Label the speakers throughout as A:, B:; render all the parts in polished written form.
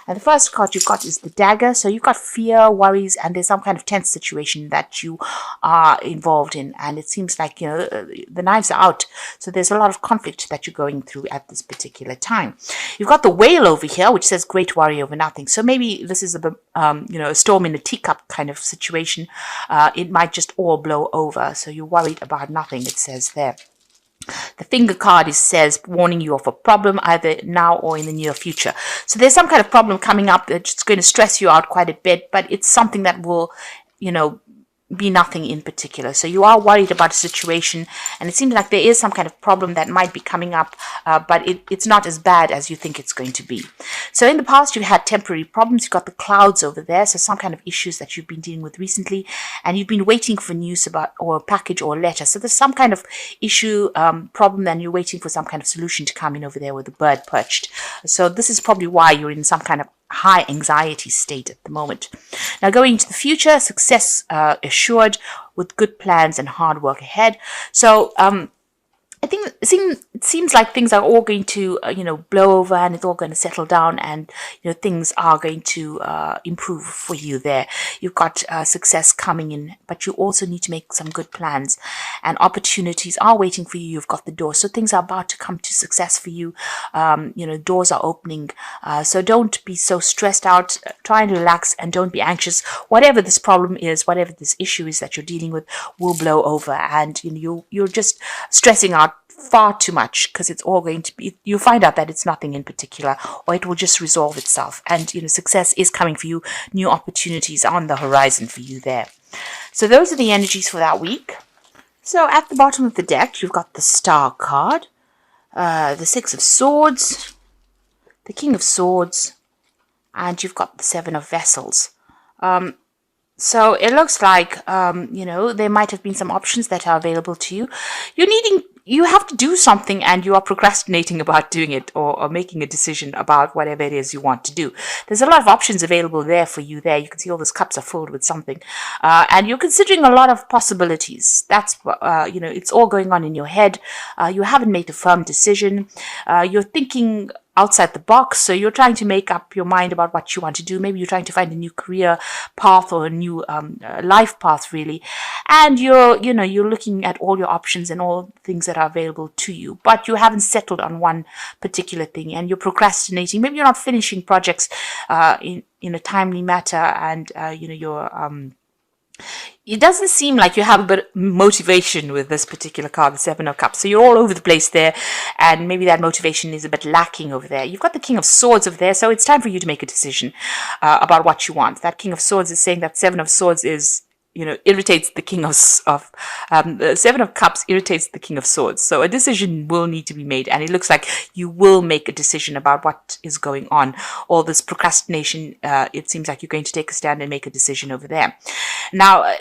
A: And the first card you've got is the dagger. So you've got fear, worries, and there's some kind of tense situation that you are involved in. And it seems like, the knives are out. So there's a lot of conflict that you're going through at this particular time. You've got the whale over here, which says great worry over nothing. So maybe this is a storm in a teacup kind of situation. It might just all blow over. So you're worried about nothing, it says there. The finger card says warning you of a problem either now or in the near future. So there's some kind of problem coming up that's going to stress you out quite a bit, but it's something that will, be nothing in particular. So you are worried about a situation, and it seems like there is some kind of problem that might be coming up, but it's not as bad as you think it's going to be. So in the past, you've had temporary problems. You've got the clouds over there, so some kind of issues that you've been dealing with recently, and you've been waiting for news about or a package or a letter. So there's some kind of issue, problem, and you're waiting for some kind of solution to come in over there with the bird perched. So this is probably why you're in some kind of high anxiety state at the moment. Now going into the future, success assured with good plans and hard work ahead. So I think it seems like things are all going to, blow over, and it's all going to settle down, and, things are going to improve for you there. You've got success coming in, but you also need to make some good plans, and opportunities are waiting for you. You've got the door. So things are about to come to success for you. Doors are opening. So don't be so stressed out. Try and relax and don't be anxious. Whatever this problem is, whatever this issue is that you're dealing with will blow over, and, you're just stressing out far too much, because it's all going to be, you'll find out that it's nothing in particular, or it will just resolve itself. And success is coming for you. New opportunities are on the horizon for you there. So those are the energies for that week. So at the bottom of the deck, you've got the Star card, the Six of Swords, the King of Swords, and you've got the Seven of Vessels. So it looks like, there might have been some options that are available to you. You have to do something, and you are procrastinating about doing it, or making a decision about whatever it is you want to do. There's a lot of options available there for you there. You can see all those cups are filled with something. And you're considering a lot of possibilities. That's, it's all going on in your head. You haven't made a firm decision. You're thinking outside the box. So you're trying to make up your mind about what you want to do. Maybe you're trying to find a new career path or a new life path, really. And you're looking at all your options and all things that are available to you, but you haven't settled on one particular thing, and you're procrastinating. Maybe you're not finishing projects in a timely matter, and it doesn't seem like you have a bit of motivation with this particular card, the Seven of Cups. So you're all over the place there, and maybe that motivation is a bit lacking over there. You've got the King of Swords over there, so it's time for you to make a decision about what you want. That King of Swords is saying that Seven of Swords is, irritates the King of the Seven of Cups irritates the King of Swords. So a decision will need to be made, and it looks like you will make a decision about what is going on. All this procrastination, it seems like you're going to take a stand and make a decision over there. Now,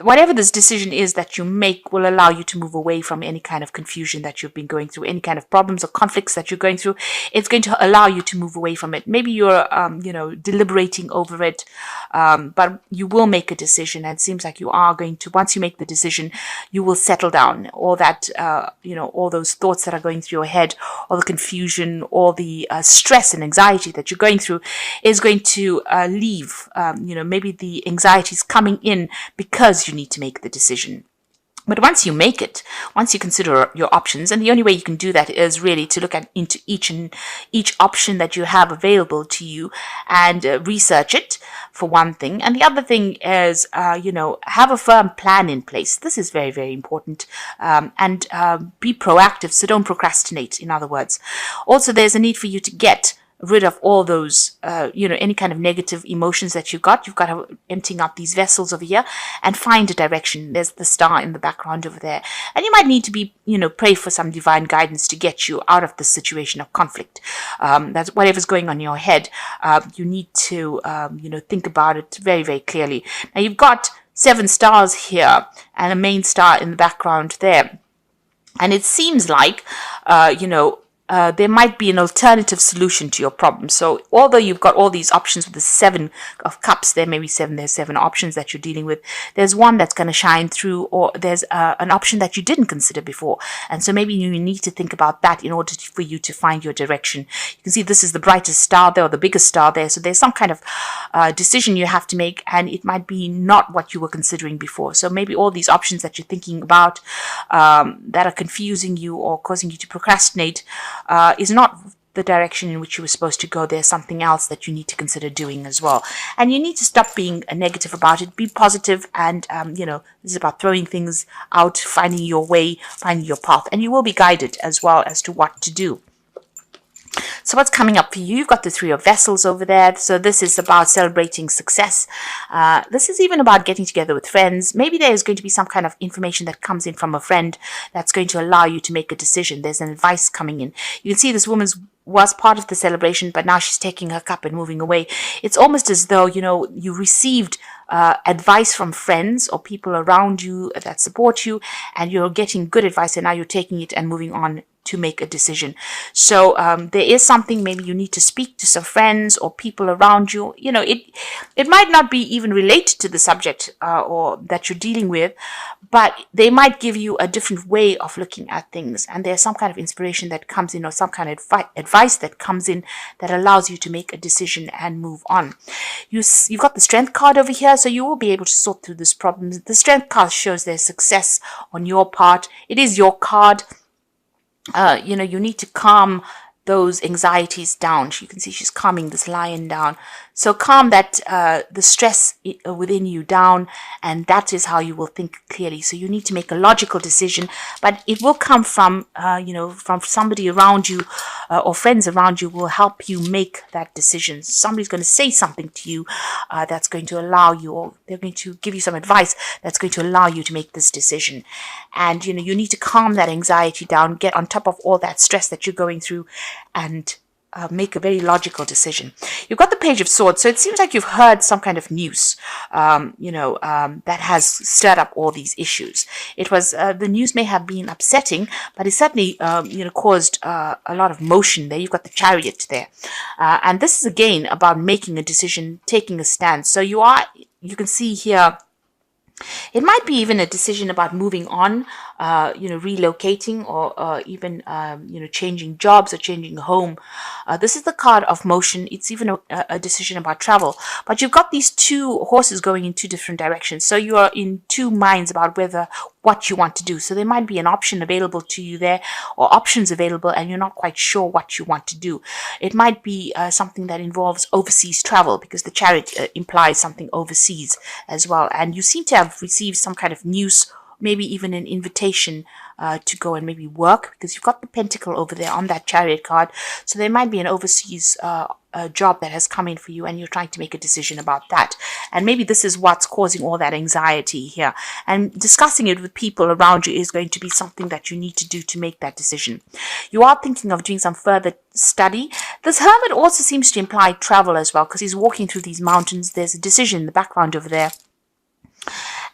A: whatever this decision is that you make will allow you to move away from any kind of confusion that you've been going through, any kind of problems or conflicts that you're going through. It's going to allow you to move away from it. Maybe you're, deliberating over it, but you will make a decision. And it seems like you are going to, once you make the decision, you will settle down. All that, all those thoughts that are going through your head, all the confusion, all the stress and anxiety that you're going through is going to leave. Maybe the anxiety is coming in because you need to make the decision. But once you make it, once you consider your options, and the only way you can do that is really to look into each option that you have available to you and research it, for one thing. And the other thing is, have a firm plan in place. This is very, very important. And be proactive, so don't procrastinate, in other words. Also, there's a need for you to get rid of all those, any kind of negative emotions that you've got. You've got to emptying out these vessels over here and find a direction. There's the star in the background over there. And you might need to be, pray for some divine guidance to get you out of the situation of conflict. That's whatever's going on in your head. You need to, think about it very, very clearly. Now you've got 7 stars here and a main star in the background there. And it seems like, there might be an alternative solution to your problem. So although you've got all these options with the 7 of cups, there may be there's 7 options that you're dealing with. There's one that's going to shine through, or there's an option that you didn't consider before. And so maybe you need to think about that in order for you to find your direction. You can see this is the brightest star there, or the biggest star there. So there's some kind of decision you have to make, and it might be not what you were considering before. So maybe all these options that you're thinking about that are confusing you or causing you to procrastinate is not the direction in which you were supposed to go. There's something else that you need to consider doing as well. And you need to stop being negative about it. Be positive, and, this is about throwing things out, finding your way, finding your path. And you will be guided as well as to what to do. So what's coming up for you? You've got the 3 of Vessels over there. So this is about celebrating success. This is even about getting together with friends. Maybe there is going to be some kind of information that comes in from a friend that's going to allow you to make a decision. There's an advice coming in. You can see this woman was part of the celebration, but now she's taking her cup and moving away. It's almost as though, you received advice from friends or people around you that support you, and you're getting good advice, and now you're taking it and moving on to make a decision. So there is something, maybe you need to speak to some friends or people around you. It might not be even related to the subject or that you're dealing with, but they might give you a different way of looking at things, and there's some kind of inspiration that comes in, or some kind of advice that comes in that allows you to make a decision and move on. You've got the Strength card over here, so you will be able to sort through this problem. The Strength card shows there's success on your part. It is your card. You need to calm those anxieties down. You can see she's calming this lion down. So calm that the stress within you down, and that is how you will think clearly. So you need to make a logical decision, but it will come from from somebody around you, or friends around you will help you make that decision. Somebody's going to say something to you that's going to allow you, or they're going to give you some advice that's going to allow you to make this decision. And you need to calm that anxiety down, get on top of all that stress that you're going through, and make a very logical decision. You've got the Page of Swords, so it seems like you've heard some kind of news, that has stirred up all these issues. It was the news may have been upsetting, but it certainly caused a lot of motion there. You've got the Chariot there, and this is again about making a decision, taking a stance. So you can see here, it might be even a decision about moving on, relocating, or even, changing jobs or changing home. This is the card of motion. It's even a decision about travel. But you've got these 2 horses going in 2 different directions. So you are in 2 minds about what you want to do. So there might be an option available to you there, or options available, and you're not quite sure what you want to do. It might be something that involves overseas travel, because the Chariot implies something overseas as well. And you seem to have received some kind of news, maybe even an invitation to go and maybe work, because you've got the Pentacle over there on that Chariot card. So there might be an overseas job that has come in for you, and you're trying to make a decision about that. And maybe this is what's causing all that anxiety here. And discussing it with people around you is going to be something that you need to do to make that decision. You are thinking of doing some further study. This Hermit also seems to imply travel as well, because he's walking through these mountains. There's a decision in the background over there.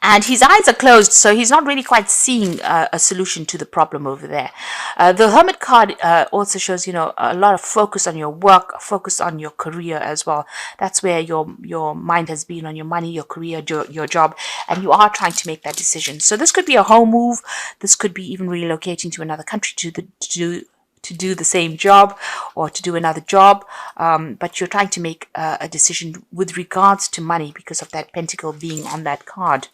A: And his eyes are closed, so he's not really quite seeing a solution to the problem over there. The Hermit card also shows, a lot of focus on your work, focus on your career as well. That's where your mind has been, on your money, your career, your job, and you are trying to make that decision. So this could be a home move. This could be even relocating to another country to do the same job, or to do another job, but you're trying to make a decision with regards to money, because of that Pentacle being on that card.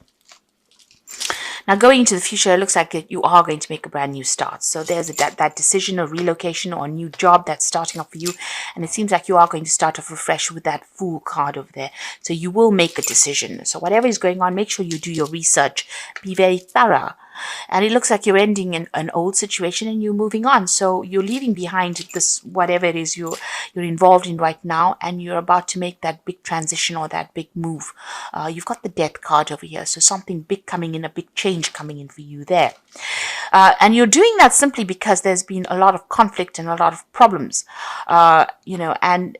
A: Now, going into the future, it looks like you are going to make a brand new start. So there's that decision of relocation or a new job that's starting off for you. And it seems like you are going to start off afresh with that Fool card over there. So you will make a decision. So whatever is going on, make sure you do your research. Be very thorough. And it looks like you're ending an old situation and you're moving on. So you're leaving behind this, whatever it is you're involved in right now, and you're about to make that big transition or that big move. You've got the Death card over here. So something big coming in, a big change coming in for you there. And you're doing that simply because there's been a lot of conflict and a lot of problems, and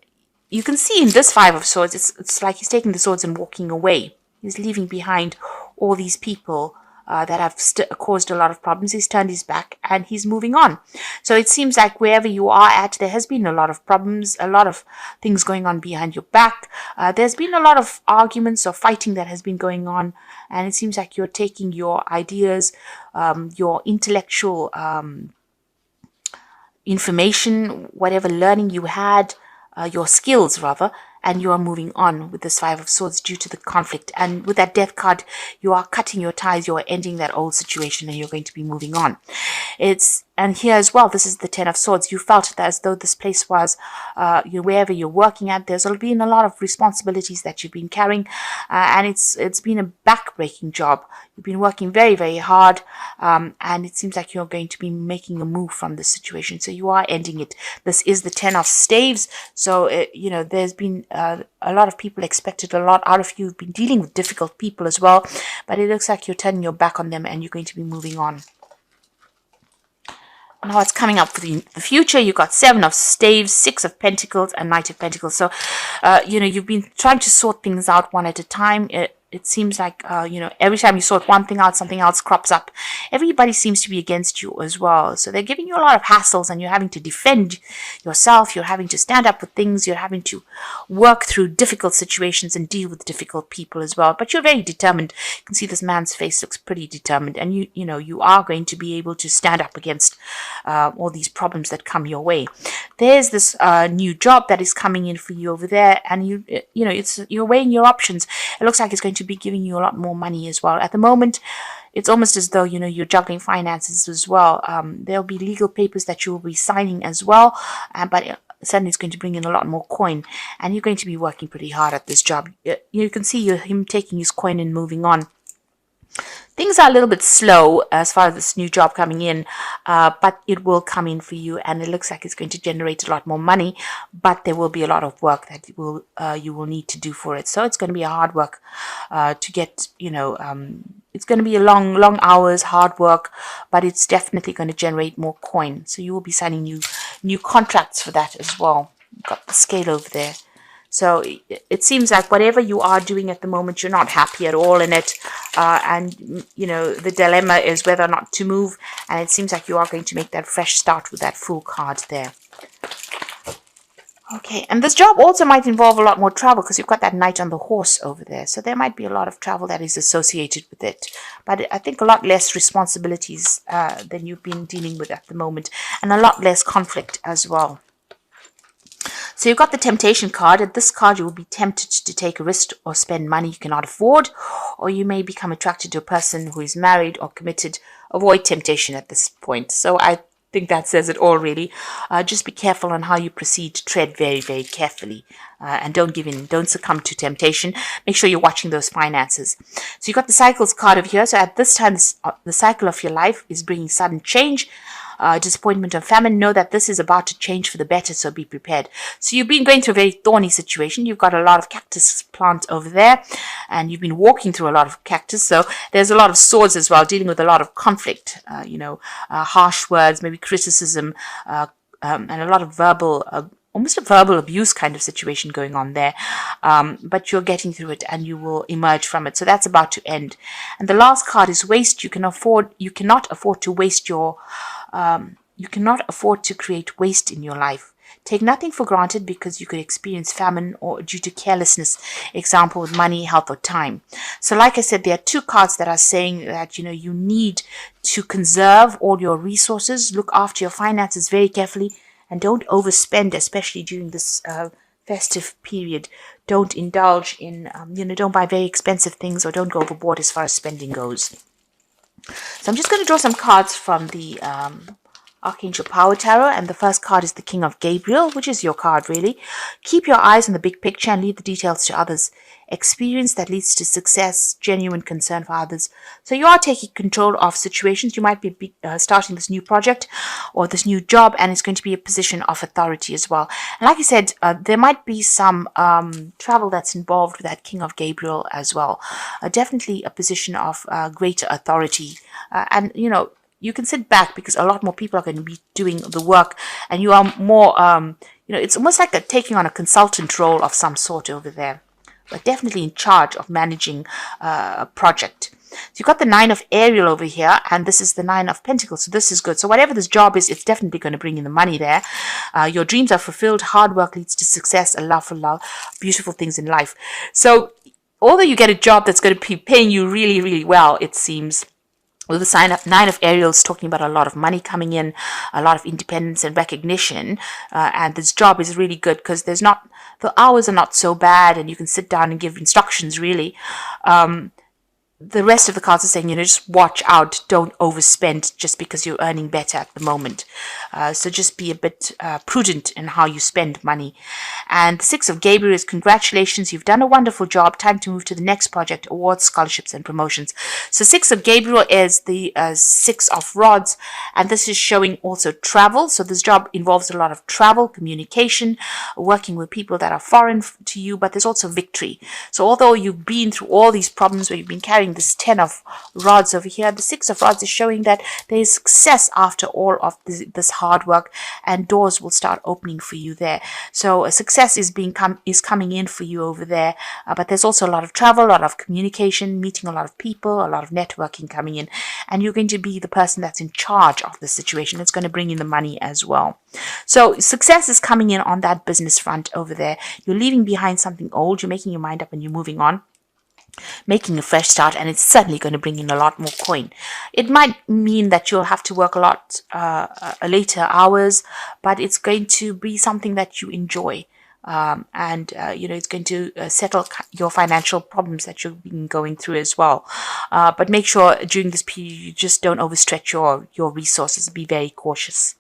A: you can see in this Five of Swords, it's like he's taking the swords and walking away. He's leaving behind all these people that have caused a lot of problems. He's turned his back and he's moving on. So it seems like wherever you are at, there has been a lot of problems, a lot of things going on behind your back. There's been a lot of arguments or fighting that has been going on, and it seems like you're taking your ideas, your intellectual information, whatever learning you had, your skills rather, and you are moving on with this Five of Swords due to the conflict. And with that Death card, you are cutting your ties, you are ending that old situation, and you're going to be moving on. And here as well, this is the Ten of Swords. You felt that as though this place was, wherever you're working at, there's been a lot of responsibilities that you've been carrying, and it's been a back-breaking job. You've been working very, very hard, and it seems like you're going to be making a move from this situation. So you are ending it. This is the Ten of Staves. So, there's been a lot of people expected a lot out of you. You've been dealing with difficult people as well, but it looks like you're turning your back on them and you're going to be moving on. Now what's coming up for the future, you've got Seven of Staves, Six of Pentacles, and Knight of Pentacles. So, you've been trying to sort things out one at a time. It seems like, every time you sort one thing out, something else crops up. Everybody seems to be against you as well. So they're giving you a lot of hassles and you're having to defend yourself. You're having to stand up with things. You're having to work through difficult situations and deal with difficult people as well. But you're very determined. You can see this man's face looks pretty determined. And you are going to be able to stand up against all these problems that come your way. There's this new job that is coming in for you over there. And you're weighing your options. It looks like it's going to be giving you a lot more money as well. At the moment, it's almost as though, you're juggling finances as well. There'll be legal papers that you will be signing as well, but suddenly it's going to bring in a lot more coin, and you're going to be working pretty hard at this job. You can see him taking his coin and moving on. Things are a little bit slow as far as this new job coming in, but it will come in for you, and it looks like it's going to generate a lot more money, but there will be a lot of work that you will need to do for it. So it's going to be a hard work to get, it's going to be a long hours, hard work, but it's definitely going to generate more coin. So you will be signing new contracts for that as well. You've got the scale over there. So it seems like whatever you are doing at the moment, you're not happy at all in it. And, the dilemma is whether or not to move. And it seems like you are going to make that fresh start with that Fool card there. Okay, and this job also might involve a lot more travel because you've got that Knight on the horse over there. So there might be a lot of travel that is associated with it. But I think a lot less responsibilities than you've been dealing with at the moment. And a lot less conflict as well. So you've got the Temptation card. At this card, you will be tempted to take a risk or spend money you cannot afford, or you may become attracted to a person who is married or committed. Avoid temptation at this point. So I think that says it all, really. Just be careful on how you proceed. Tread very, very carefully, and don't give in. Don't succumb to temptation. Make sure you're watching those finances. So you've got the Cycles card over here. So at this time, the cycle of your life is bringing sudden change. Disappointment and famine. Know that this is about to change for the better, so be prepared. So you've been going through a very thorny situation. You've got a lot of cactus plant over there, and you've been walking through a lot of cactus. So there's a lot of swords as well, dealing with a lot of conflict. Harsh words, maybe criticism, and a lot of verbal. Almost a verbal abuse kind of situation going on there, but you're getting through it and you will emerge from it. So that's about to end. And the last card is waste. You cannot afford to waste your. You cannot afford to create waste in your life. Take nothing for granted because you could experience famine or due to carelessness, example with money, health, or time. So like I said, there are two cards that are saying that, you need to conserve all your resources, look after your finances very carefully, and don't overspend, especially during this festive period. Don't indulge in, don't buy very expensive things or don't go overboard as far as spending goes. So I'm just going to draw some cards from the Archangel Power Tarot, and the first card is the King of Gabriel, which is your card really. Keep your eyes on the big picture and leave the details to others. Experience that leads to success, genuine concern for others. So you are taking control of situations. You might be starting this new project or this new job, and it's going to be a position of authority as well. And like I said, there might be some travel that's involved with that King of Gabriel as well. Definitely a position of greater authority. And, you can sit back because a lot more people are going to be doing the work, and you are more, it's almost like taking on a consultant role of some sort over there. but definitely in charge of managing a project. So you've got the Nine of Ariel over here, and this is the Nine of Pentacles. So this is good. So whatever this job is, it's definitely going to bring in the money there. Your dreams are fulfilled. Hard work leads to success. A love for love. Beautiful things in life. So although you get a job that's going to be paying you really, really well, it seems, well, the Nine of Ariel is talking about a lot of money coming in, a lot of independence and recognition. And this job is really good because the hours are not so bad, and you can sit down and give instructions, really. The rest of the cards are saying, just watch out, don't overspend just because you're earning better at the moment. So just be a bit prudent in how you spend money. And the Six of Gabriel is congratulations, you've done a wonderful job, time to move to the next project, awards, scholarships, and promotions. So Six of Gabriel is the Six of Rods, and this is showing also travel. So this job involves a lot of travel, communication, working with people that are foreign to you, but there's also victory. So although you've been through all these problems where you've been carrying this 10 of rods over here, the 6 of rods is showing that there is success after all of this hard work, and doors will start opening for you there. So a success is coming in for you over there, but there's also a lot of travel, a lot of communication, meeting a lot of people, a lot of networking coming in, and you're going to be the person that's in charge of the situation. It's going to bring in the money as well. So success is coming in on that business front over there. You're leaving behind something old, you're making your mind up, and you're moving on, making a fresh start, and it's certainly going to bring in a lot more coin. It might mean that you'll have to work a lot later hours, but it's going to be something that you enjoy. It's going to settle your financial problems that you've been going through as well. But make sure during this period you just don't overstretch your resources. Be very cautious.